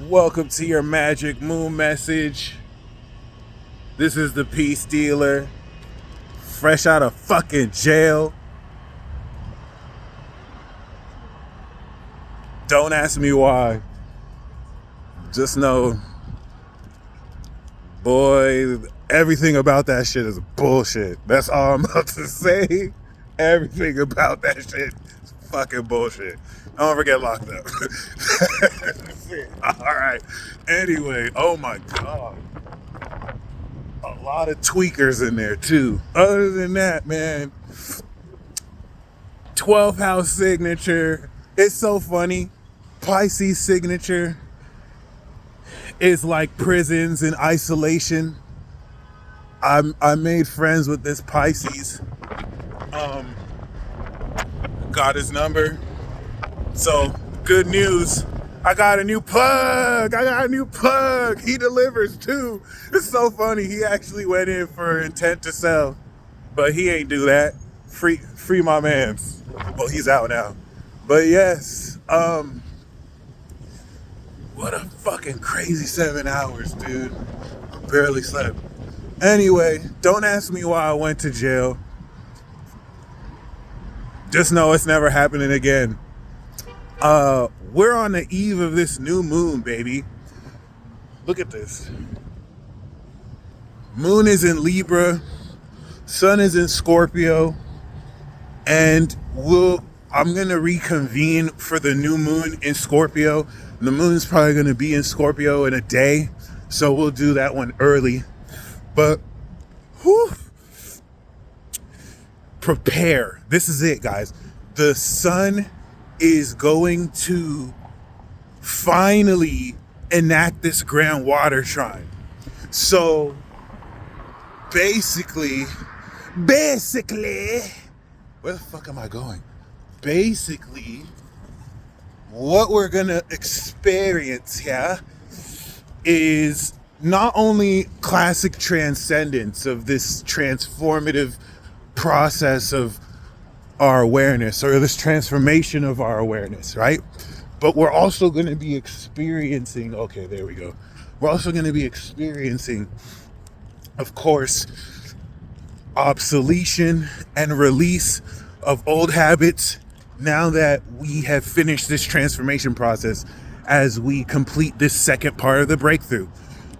Welcome to your magic moon message. This is the peace dealer, fresh out of fucking jail. Don't ask me why. Just know, boy, everything about that shit is bullshit. That's all I'm about to say. Everything about that shit is fucking bullshit. Don't ever get locked up. All right. Anyway, oh my God. A lot of tweakers in there too. Other than that, man, 12th house signature. It's so funny. Pisces signature is like prisons and isolation. I made friends with this Pisces. Got his number. So, good news. I got a new plug. He delivers too. It's so funny. He actually went in for intent to sell, but he ain't do that. Free my mans. Well, he's out now. But yes, what a fucking crazy 7 hours, dude. Barely slept. Anyway, don't ask me why I went to jail. Just know it's never happening again. We're on the eve of this new moon, baby. Look at this. Moon is in Libra, sun is in Scorpio, and I'm gonna reconvene for the new moon in Scorpio. The moon's probably gonna be in Scorpio in a day, so we'll do that one early. But prepare. This is it, guys. The sun is going to finally enact this grand water trine. So basically, where the fuck am I going? Basically, what we're gonna experience here is not only classic transcendence of this transformative process of our awareness, or this transformation of our awareness, right? But we're also going to be experiencing, we're also going to be experiencing, of course, obsolescence and release of old habits now that we have finished this transformation process as we complete this second part of the breakthrough.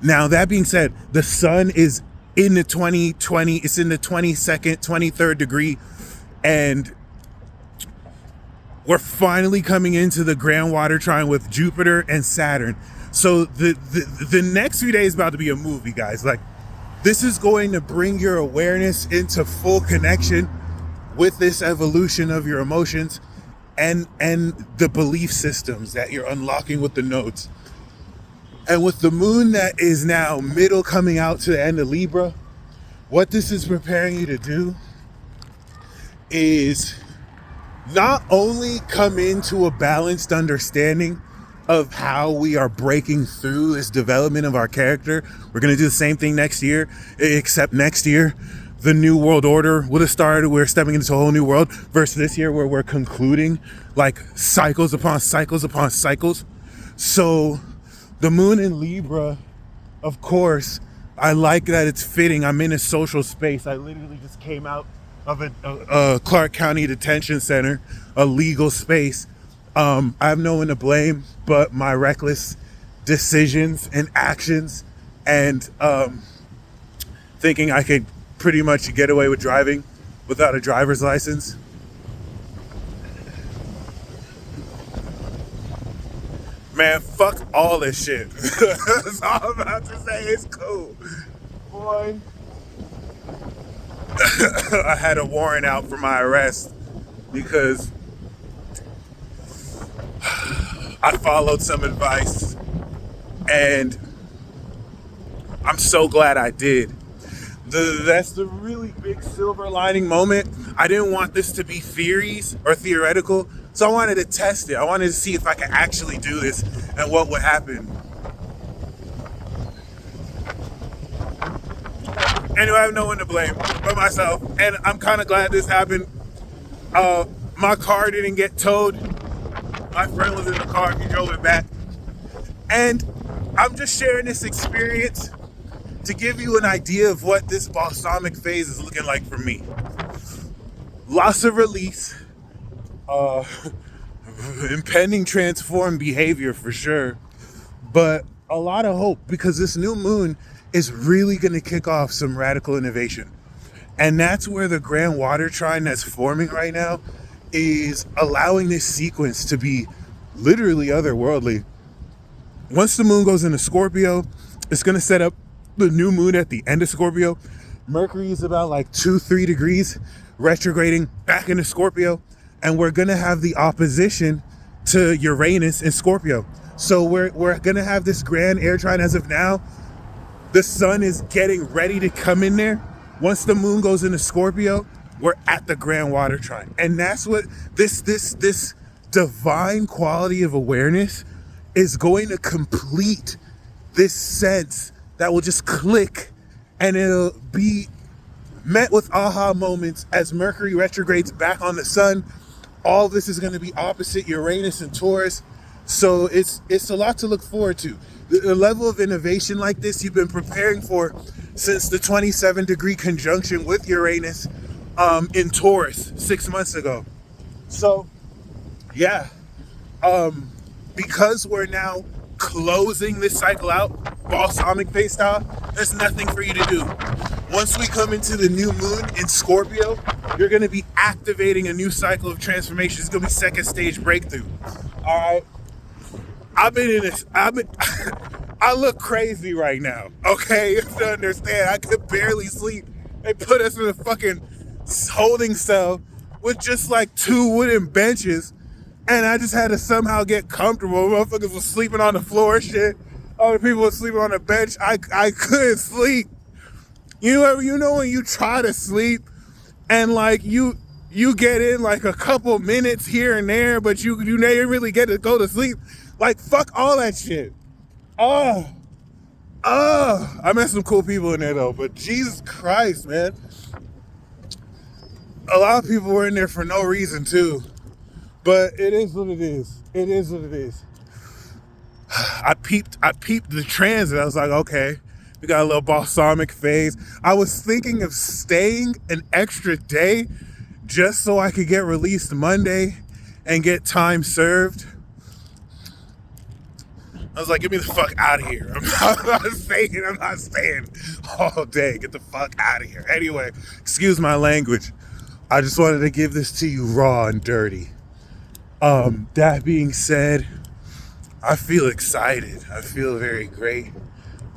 Now, that being said, the sun is in the 2020, it's in the 22nd, 23rd degree, and we're finally coming into the grand water trine with Jupiter and Saturn. So the next few days is about to be a movie, guys. Like, this is going to bring your awareness into full connection with this evolution of your emotions and the belief systems that you're unlocking with the nodes. And with the moon that is now middle coming out to the end of Libra, what this is preparing you to do is not only come into a balanced understanding of how we are breaking through this development of our character. We're going to do the same thing next year, except next year, the new world order would have started. We're stepping into a whole new world versus this year where we're concluding like cycles upon cycles upon cycles. So the moon in Libra, of course, I like that it's fitting. I'm in a social space. I literally just came out of a Clark County detention center, a legal space. I have no one to blame but my reckless decisions and actions, and thinking I could pretty much get away with driving without a driver's license. Man, fuck all this shit. That's all I'm about to say. It's cool. Boy. I had a warrant out for my arrest because I followed some advice, and I'm so glad I did. That's the really big silver lining moment. I didn't want this to be theories or theoretical, so I wanted to test it. I wanted to see if I could actually do this and what would happen. Anyway, I have no one to blame but myself, and I'm kind of glad this happened. My car didn't get towed. My friend was in the car, he drove it back. And I'm just sharing this experience to give you an idea of what this balsamic phase is looking like for me. Loss of release, impending transformed behavior for sure, but a lot of hope, because this new moon is really going to kick off some radical innovation. And that's where the grand water trine that's forming right now is allowing this sequence to be literally otherworldly. Once the moon goes into Scorpio, it's going to set up the new moon at the end of Scorpio. Mercury is about like 2-3 degrees retrograding back into Scorpio, and we're going to have the opposition to Uranus in Scorpio. So we're going to have this grand air trine. As of now, the sun is getting ready to come in there. Once the moon goes into Scorpio, we're at the grand water trine. And that's what this divine quality of awareness is going to complete this sense that will just click, and it'll be met with aha moments as Mercury retrogrades back on the sun. All this is going to be opposite Uranus and Taurus. So it's a lot to look forward to. The level of innovation like this you've been preparing for since the 27-degree conjunction with Uranus in Taurus 6 months ago. So yeah, because we're now closing this cycle out, balsamic phase style, there's nothing for you to do. Once we come into the new moon in Scorpio, you're going to be activating a new cycle of transformation. It's going to be second stage breakthrough. All right. I look crazy right now. Okay. You have to understand, I could barely sleep. They put us in a fucking holding cell with just like 2 wooden benches, and I just had to somehow get comfortable. Motherfuckers was sleeping on the floor, shit. Other people were sleeping on the bench. I couldn't sleep. You know when you try to sleep and like you get in like a couple minutes here and there, but you never really get to go to sleep. Like, fuck all that shit. I met some cool people in there though, but Jesus Christ, man. A lot of people were in there for no reason too. But it is what it is. It is what it is. I peeped the transit. I was like, okay, we got a little balsamic phase. I was thinking of staying an extra day just so I could get released Monday and get time served. I was like, get me the fuck out of here. I'm not staying all day. Get the fuck out of here. Anyway, excuse my language. I just wanted to give this to you raw and dirty. That being said, I feel excited. I feel very great.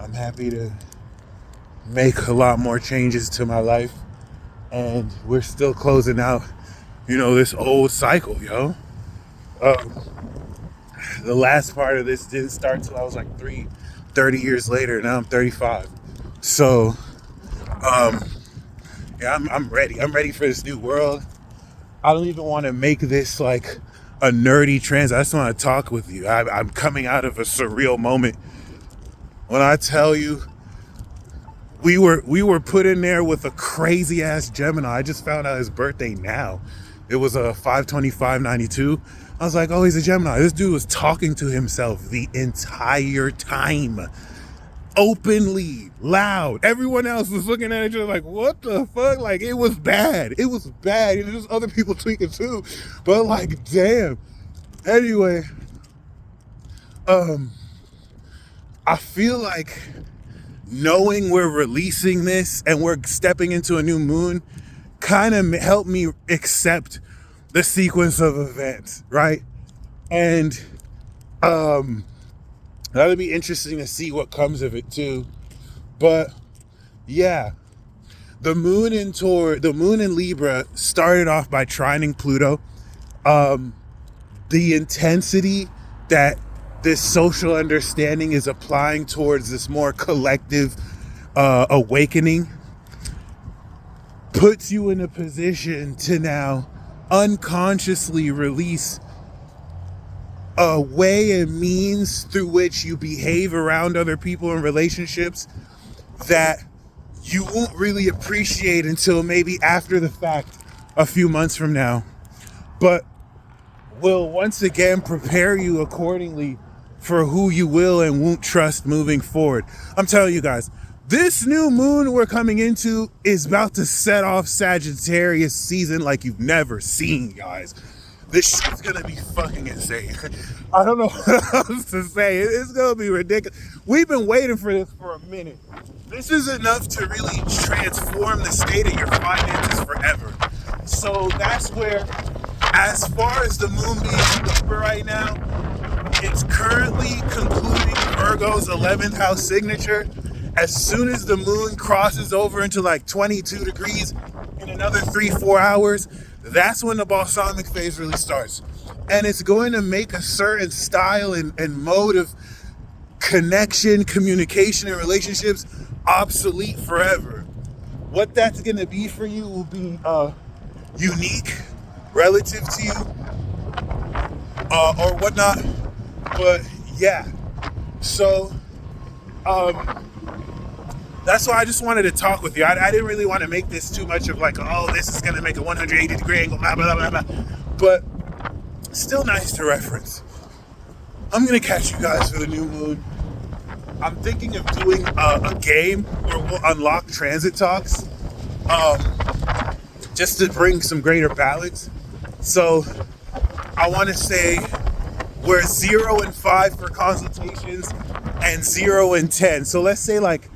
I'm happy to make a lot more changes to my life. And we're still closing out, this old cycle, yo. The last part of this didn't start till I was like 30 years later. Now I'm 35. So, yeah, I'm ready. I'm ready for this new world. I don't even want to make this like a nerdy trans. I just want to talk with you. I'm coming out of a surreal moment. When I tell you, we were put in there with a crazy ass Gemini. I just found out his birthday now. It was a 5/25/92. I was like, oh, he's a Gemini. This dude was talking to himself the entire time. Openly, loud. Everyone else was looking at each other like, what the fuck? Like, it was bad. It was bad. There's other people tweaking too. But like, damn. Anyway, I feel like knowing we're releasing this and we're stepping into a new moon kind of helped me accept the sequence of events, right? And that'll be interesting to see what comes of it too. But yeah, the moon in Libra started off by trining Pluto. The intensity that this social understanding is applying towards this more collective awakening puts you in a position to now unconsciously release a way and means through which you behave around other people in relationships that you won't really appreciate until maybe after the fact, a few months from now, but will once again prepare you accordingly for who you will and won't trust moving forward. I'm telling you guys, this new moon we're coming into is about to set off Sagittarius season like you've never seen, guys. This shit's gonna be fucking insane. I don't know what else to say. It's gonna be ridiculous. We've been waiting for this for a minute. This is enough to really transform the state of your finances forever. So that's where, as far as the moon being in Libra right now, it's currently concluding Virgo's 11th house signature. As soon as the moon crosses over into like 22 degrees in another 3-4 hours, that's when the balsamic phase really starts. And it's going to make a certain style and mode of connection, communication, and relationships obsolete forever. What that's going to be for you will be unique relative to you or whatnot. But yeah, so that's why I just wanted to talk with you. I didn't really want to make this too much of like, oh, this is going to make a 180 degree angle, blah, blah, blah, blah. But still nice to reference. I'm going to catch you guys for the new moon. I'm thinking of doing a game where we'll unlock transit talks just to bring some greater balance. So I want to say we're 0 and 5 for consultations and 0 and 10. So let's say like,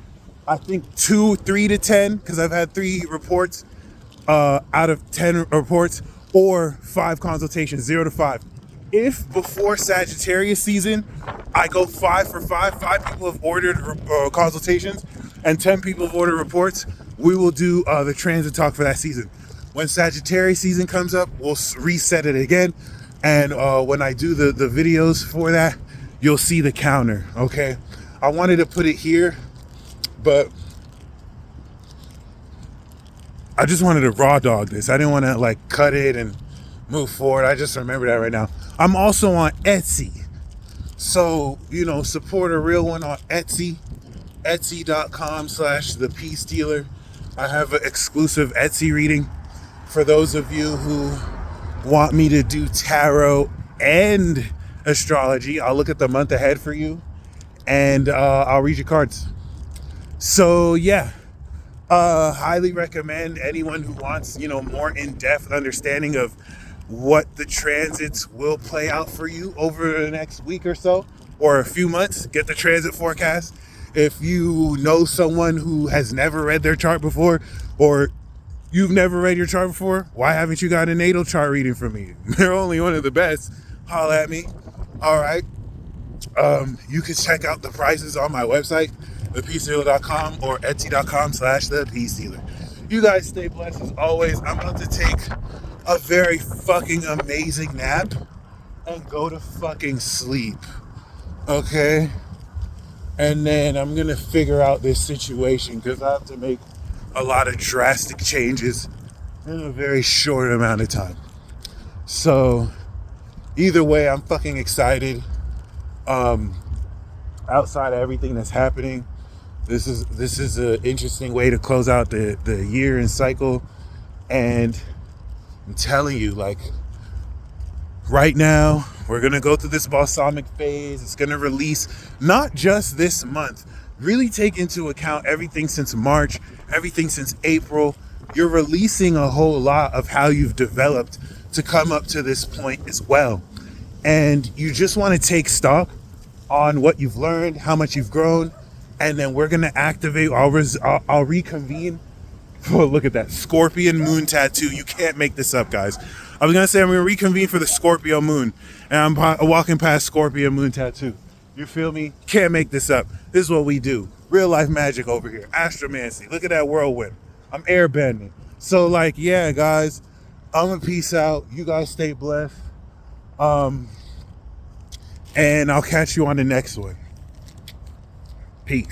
I think 3 to 10, because I've had 3 reports out of 10 reports, or 5 consultations, 0 to 5. If before Sagittarius season, I go 5 for 5, 5 people have ordered consultations and 10 people have ordered reports, we will do the transit talk for that season. When Sagittarius season comes up, we'll reset it again. And when I do the videos for that, you'll see the counter, okay? I wanted to put it here, but I just wanted to raw dog this. I didn't want to like cut it and move forward. I just remember that right now. I'm also on Etsy. So, you know, support a real one on Etsy. Etsy.com/the Peace Dealer. I have an exclusive Etsy reading for those of you who want me to do tarot and astrology. I'll look at the month ahead for you and I'll read your cards. So yeah, highly recommend anyone who wants, you know, more in-depth understanding of what the transits will play out for you over the next week or so, or a few months. Get the transit forecast. If you know someone who has never read their chart before, or you've never read your chart before, why haven't you got a natal chart reading from me? They're only one of the best. Holla at me. All right. You can check out the prices on my website, thepeacedealer.com, or etsy.com/thepeacedealer. You guys stay blessed as always. I'm about to take a very fucking amazing nap and go to fucking sleep. Okay? And then I'm gonna figure out this situation because I have to make a lot of drastic changes in a very short amount of time. So either way, I'm fucking excited. Outside of everything that's happening, this is an interesting way to close out the year and cycle. And I'm telling you, like, right now we're gonna go through this balsamic phase. It's gonna release not just this month. Really take into account everything since March, everything since April. You're releasing a whole lot of how you've developed to come up to this point as well. And you just want to take stock on what you've learned, how much you've grown, and then we're going to activate, I'll reconvene. Oh, look at that, Scorpion moon tattoo. You can't make this up, guys. I was going to say I'm going to reconvene for the Scorpio moon, and I'm walking past Scorpion moon tattoo. You feel me? Can't make this up. This is what we do. Real life magic over here. Astromancy. Look at that whirlwind. I'm airbending. So like, yeah, guys, I'm gonna peace out. You guys stay blessed. And I'll catch you on the next one. Peace.